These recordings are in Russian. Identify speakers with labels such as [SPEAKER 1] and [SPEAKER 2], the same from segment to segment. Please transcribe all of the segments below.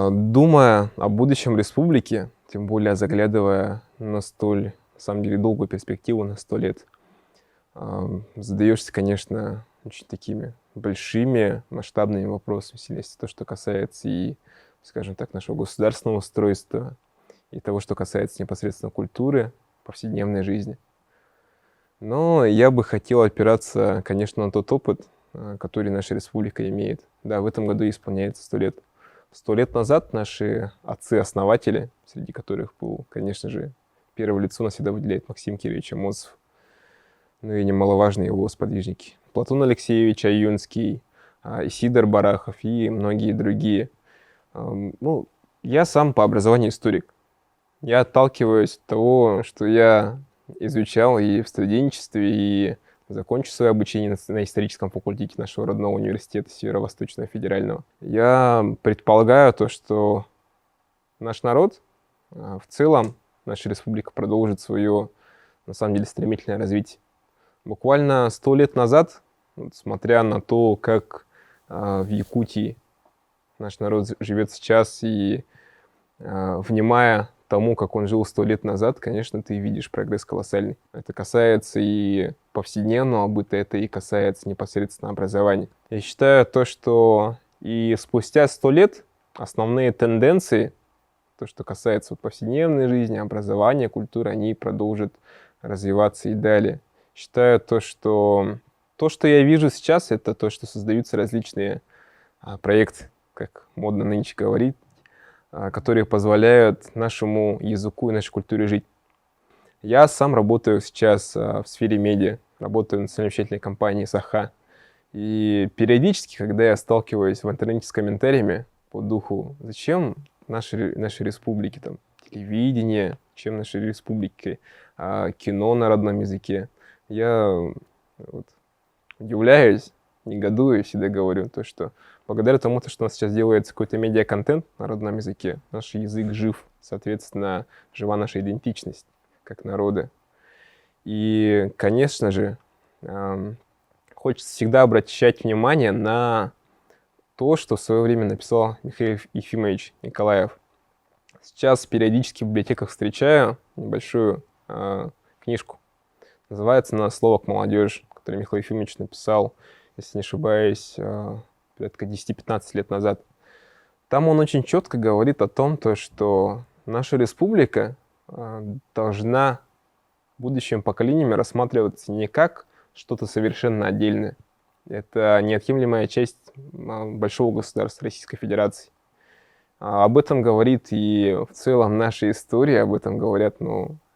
[SPEAKER 1] Думая о будущем республики, тем более заглядывая на столь, на самом деле, долгую перспективу, на 100 лет, задаешься, конечно, очень такими большими, масштабными вопросами, если то, что касается и, скажем так, нашего государственного устройства, и того, что касается непосредственно культуры, повседневной жизни. Но я бы хотел опираться, конечно, на тот опыт, который наша республика имеет. Да, в этом году исполняется 100 лет. 100 лет назад наши отцы-основатели, среди которых был, конечно же, первое лицо навсегда выделяет Максим Кирович Амосов, ну и немаловажные его сподвижники. Платон Алексеевич Аюнский, Исидор Барахов и многие другие. Ну, я сам по образованию историк. Я отталкиваюсь от того, что я изучал и в студенчестве, и закончил свое обучение на историческом факультете нашего родного университета Северо-Восточного федерального. Я предполагаю то, что наш народ, в целом, наша республика продолжит свое, на самом деле, стремительное развитие. Буквально 100 лет назад, вот, смотря на то, как в Якутии наш народ живет сейчас, и внимая тому, как он жил 100 лет назад, конечно, ты видишь прогресс колоссальный. Это касается и повседневного быта, это и касается непосредственно образования. Я считаю то, что и спустя 100 лет основные тенденции, то, что касается вот повседневной жизни, образования, культуры, они продолжат развиваться и далее. Считаю то, что я вижу сейчас, это то, что создаются различные проекты, как модно нынче говорить, которые позволяют нашему языку и нашей культуре жить. Я сам работаю сейчас в сфере медиа, работаю в национальной вещательной компании «Саха». И периодически, когда я сталкиваюсь в интернете с комментариями по духу, зачем нашей республике там, телевидение, чем нашей республике кино на родном языке, я вот удивляюсь, негодую, всегда говорю то, что благодаря тому, что у нас сейчас делается какой-то медиа-контент на родном языке, наш язык жив, соответственно, жива наша идентичность как народа. И, конечно же, хочется всегда обращать внимание на то, что в свое время написал Михаил Ефимович Николаев. Сейчас периодически в библиотеках встречаю небольшую книжку. Называется она «Слово к молодежи», которую Михаил Ефимович написал, если не ошибаюсь, порядка 10-15 лет назад. Там он очень четко говорит о том, что наша республика должна будущим поколениям рассматриваться не как что-то совершенно отдельное. Это неотъемлемая часть большого государства Российской Федерации. Об этом говорит и в целом наша история, об этом говорят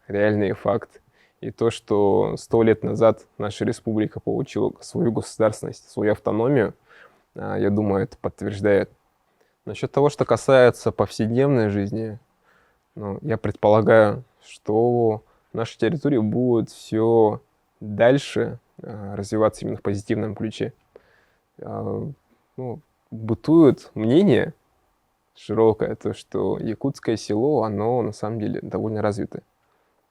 [SPEAKER 1] реальные факты. И то, что 100 лет назад наша республика получила свою государственность, свою автономию, я думаю, это подтверждает. Насчет того, что касается повседневной жизни, я предполагаю, что наша территория будет все дальше развиваться именно в позитивном ключе. Бытует мнение широкое, то, что якутское село, оно на самом деле довольно развито.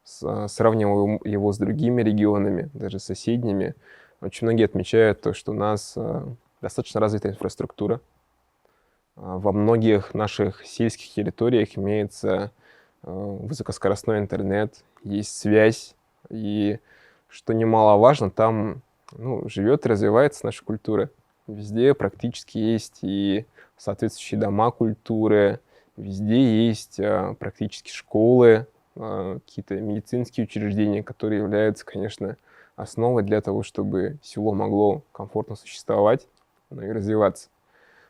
[SPEAKER 1] Сравнивая его с другими регионами, даже соседними, очень многие отмечают то, что у нас достаточно развитая инфраструктура. Во многих наших сельских территориях имеется высокоскоростной интернет, есть связь, и, что немаловажно, там живет и развивается наша культура. Везде практически есть и соответствующие дома культуры, везде есть практически школы, какие-то медицинские учреждения, которые являются, конечно, основой для того, чтобы село могло комфортно существовать, и развиваться.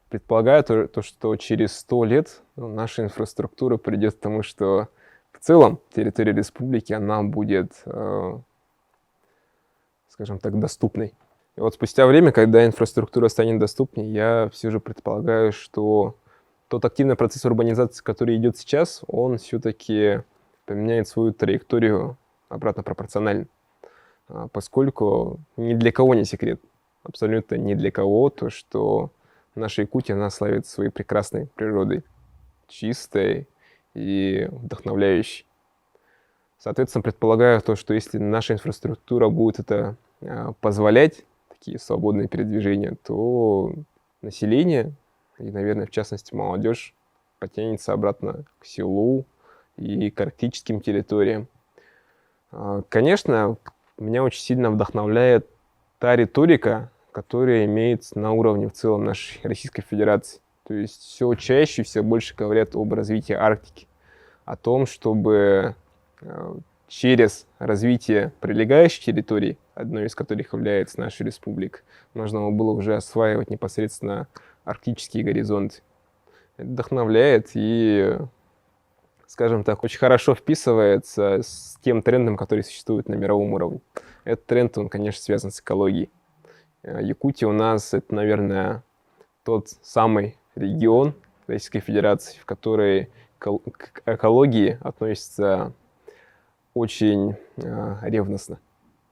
[SPEAKER 1] Предполагаю то, что через 100 лет наша инфраструктура придет к тому, что в целом территория республики, она будет, скажем так, доступной. И вот спустя время, когда инфраструктура станет доступней, я все же предполагаю, что тот активный процесс урбанизации, который идет сейчас, он все-таки поменяет свою траекторию обратно пропорционально. Поскольку ни для кого не секрет, абсолютно ни для кого, то, что наша Якутия, она славится своей прекрасной природой, чистой и вдохновляющей. Соответственно, предполагаю то, что если наша инфраструктура будет это позволять, такие свободные передвижения, то население, и, наверное, в частности, молодежь, потянется обратно к селу и к арктическим территориям. Конечно, меня очень сильно вдохновляет та риторика, которая имеется на уровне в целом нашей Российской Федерации. То есть все чаще, все больше говорят об развитии Арктики, о том, чтобы через развитие прилегающих территорий, одной из которых является наша республика, нужно было уже осваивать непосредственно арктические горизонты. Это вдохновляет и, скажем так, очень хорошо вписывается с тем трендом, который существует на мировом уровне. Этот тренд, он, конечно, связан с экологией. Якутия у нас, это, наверное, тот самый регион Российской Федерации, в который к экологии относится очень ревностно.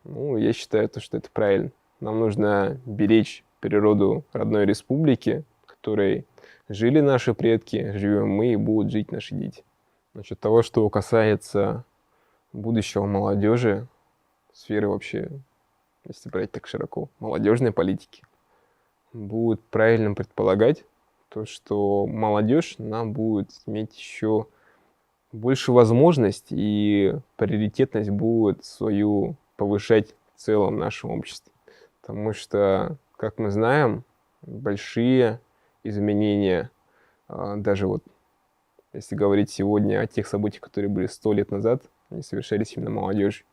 [SPEAKER 1] Ну, я считаю, что это правильно. Нам нужно беречь природу родной республики, в которой жили наши предки, живем мы и будут жить наши дети. Насчет того, что касается будущего молодежи, сферы вообще, если брать так широко, молодежной политики, будет правильно предполагать то, что молодежь, она будет иметь еще больше возможность и приоритетность будет свою повышать в целом в нашем обществе. Потому что, как мы знаем, большие изменения, даже вот если говорить сегодня о тех событиях, которые были 100 лет назад, они совершались именно молодежью.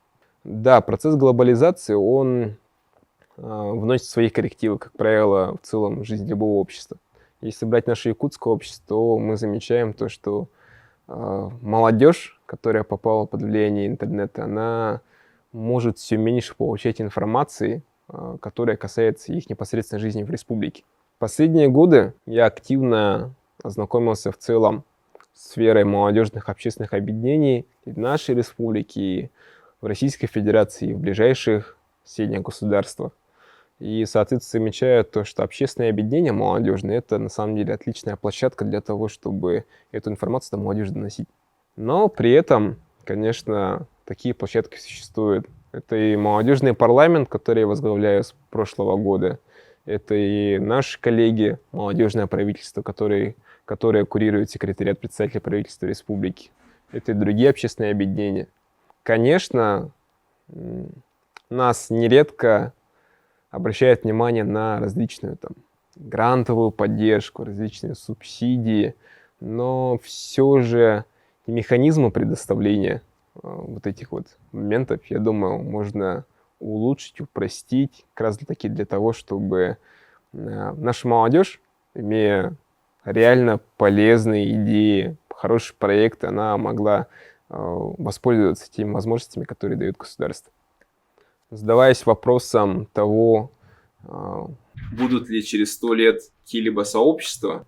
[SPEAKER 1] Да, процесс глобализации, он вносит свои коррективы, как правило, в целом в жизнь любого общества. Если брать наше якутское общество, то мы замечаем то, что молодежь, которая попала под влияние интернета, она может все меньше получать информации, которая касается их непосредственной жизни в республике. В последние годы я активно ознакомился в целом с сферой молодежных общественных объединений и в нашей республике, и в Российской Федерации, и в ближайших соседних государствах. И, соответственно, замечаю то, что общественные объединения молодежные – это на самом деле отличная площадка для того, чтобы эту информацию до молодежи доносить. Но при этом, конечно, такие площадки существуют. Это и молодежный парламент, который я возглавляю с прошлого года. Это и наши коллеги, молодежное правительство, которое курирует секретариат председателя правительства республики. Это и другие общественные объединения. Конечно, нас нередко обращает внимание на различную там грантовую поддержку, различные субсидии, но все же и механизмы предоставления вот этих вот моментов, я думаю, можно улучшить, упростить, как раз таки для того, чтобы наша молодежь, имея реально полезные идеи, хорошие проекты, она могла воспользоваться теми возможностями, которые дает государство. Задаваясь вопросом того, будут ли через 100 лет какие-либо сообщества,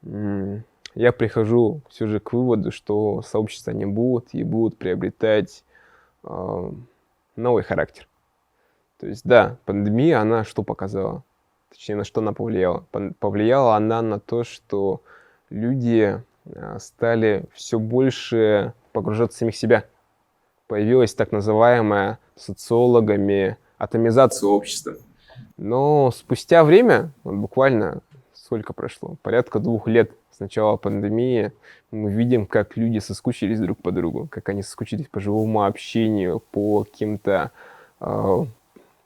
[SPEAKER 1] я прихожу все же к выводу, что сообщества не будут и будут приобретать новый характер. То есть, да, пандемия, она что показала? Точнее, на что она повлияла? Повлияла она на то, что люди стали все больше погружаться в самих себя. Появилась так называемая социологами атомизация общества. Но спустя время, вот буквально сколько прошло, порядка 2 лет с начала пандемии, мы видим, как люди соскучились друг по другу, как они соскучились по живому общению, по каким-то,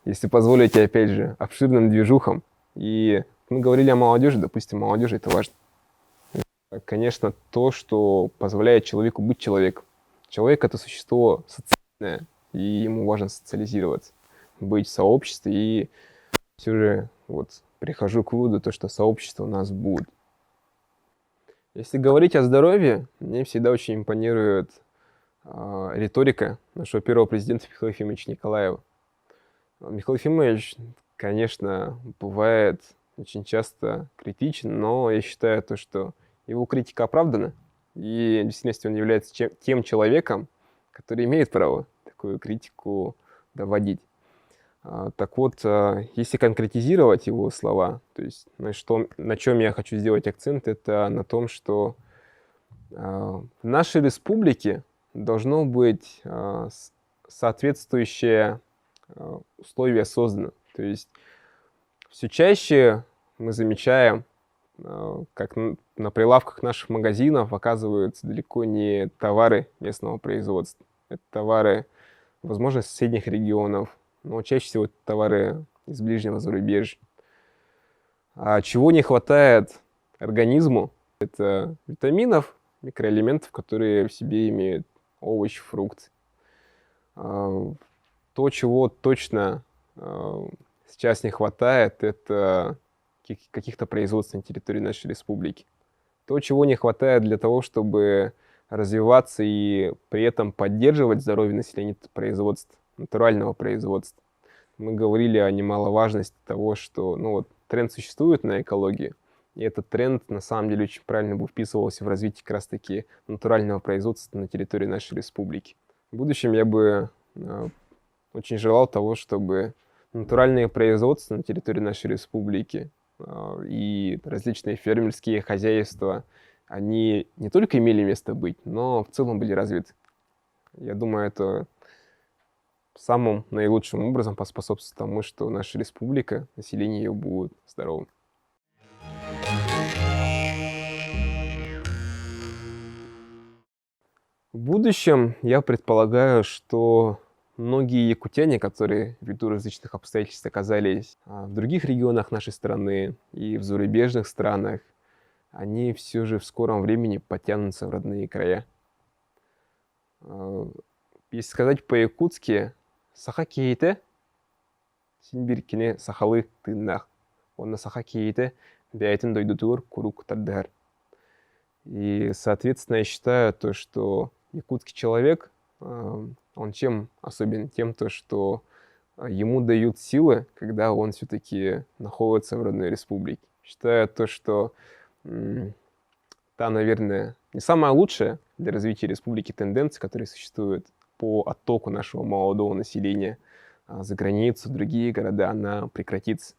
[SPEAKER 1] если позволите, опять же, обширным движухам. И мы говорили о молодежи, допустим, молодежи это важно. Конечно, то, что позволяет человеку быть человеком. Человек — это существо социальное, и ему важно социализироваться, быть в сообществе. И все же вот прихожу к выводу, то, что сообщество у нас будет. Если говорить о здоровье, мне всегда очень импонирует риторика нашего первого президента Михаила Ефимовича Николаева. Михаил Ефимович, конечно, бывает очень часто критичен, но я считаю то, что его критика оправдана. И в действительности он является тем человеком, который имеет право такую критику доводить. Так вот, если конкретизировать его слова, то есть на чем я хочу сделать акцент, это на том, что в нашей республике должно быть соответствующее условие создано. То есть все чаще мы замечаем, как на прилавках наших магазинов оказываются далеко не товары местного производства. Это товары, возможно, из соседних регионов, но чаще всего это товары из ближнего зарубежья. А чего не хватает организму, это витаминов, микроэлементов, которые в себе имеют овощи, фрукты. То, чего точно сейчас не хватает, это каких-то производств на территории нашей республики. То, чего не хватает для того, чтобы развиваться и при этом поддерживать здоровье населения, это производство, натурального производства. Мы говорили о немаловажности того, что тренд существует на экологии, и этот тренд на самом деле очень правильно бы вписывался в развитие как раз-таки натурального производства на территории нашей республики. В будущем я бы очень желал того, чтобы натуральные производства на территории нашей республики и различные фермерские хозяйства, они не только имели место быть, но в целом были развиты. Я думаю, это самым наилучшим образом поспособствует тому, что наша республика, население ее будет здоровым. В будущем я предполагаю, что многие якутяне, которые ввиду различных обстоятельств оказались в других регионах нашей страны и в зарубежных странах, они все же в скором времени подтянутся в родные края. Если сказать по-якутски, саха кейте, синбиркине сахалы тыннах. Он на саха кейте, бяйтен дойдутур курук таддар. И, соответственно, я считаю то, что якутский человек, он чем особен? Тем, то, что ему дают силы, когда он все-таки находится в родной республике. Считаю то, что та, наверное, не самая лучшая для развития республики тенденция, которая существует по оттоку нашего молодого населения за границу, в другие города, она прекратится.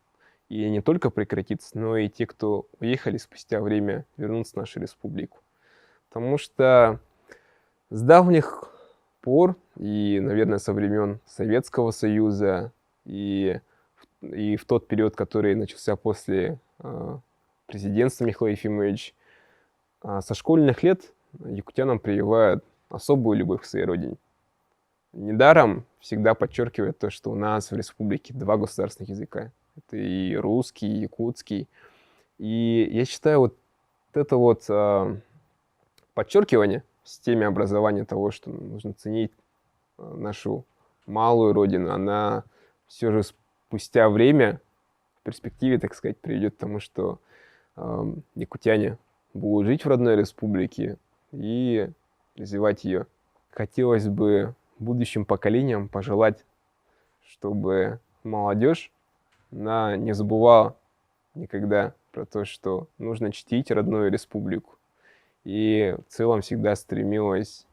[SPEAKER 1] И не только прекратится, но и те, кто уехали спустя время, вернутся в нашу республику. Потому что с давних пор, и, наверное, со времен Советского Союза, и в тот период, который начался после президентства Михаила Ефимовича, со школьных лет якутянам прививают особую любовь к своей родине. Недаром всегда подчеркивает то, что у нас в республике два государственных языка. Это и русский, и якутский. И я считаю, вот это вот подчеркивание в системе образования того, что нужно ценить нашу малую родину, она все же спустя время в перспективе, так сказать, приведет к тому, что якутяне будут жить в родной республике и развивать ее. Хотелось бы будущим поколениям пожелать, чтобы молодежь не забывала никогда про то, что нужно чтить родную республику. И в целом всегда стремилась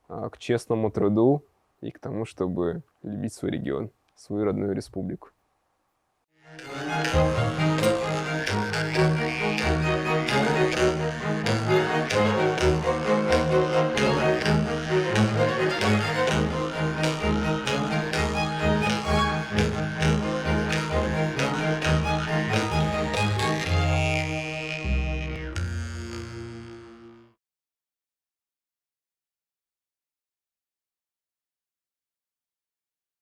[SPEAKER 1] к честному труду и к тому, чтобы любить свой регион, свою родную республику.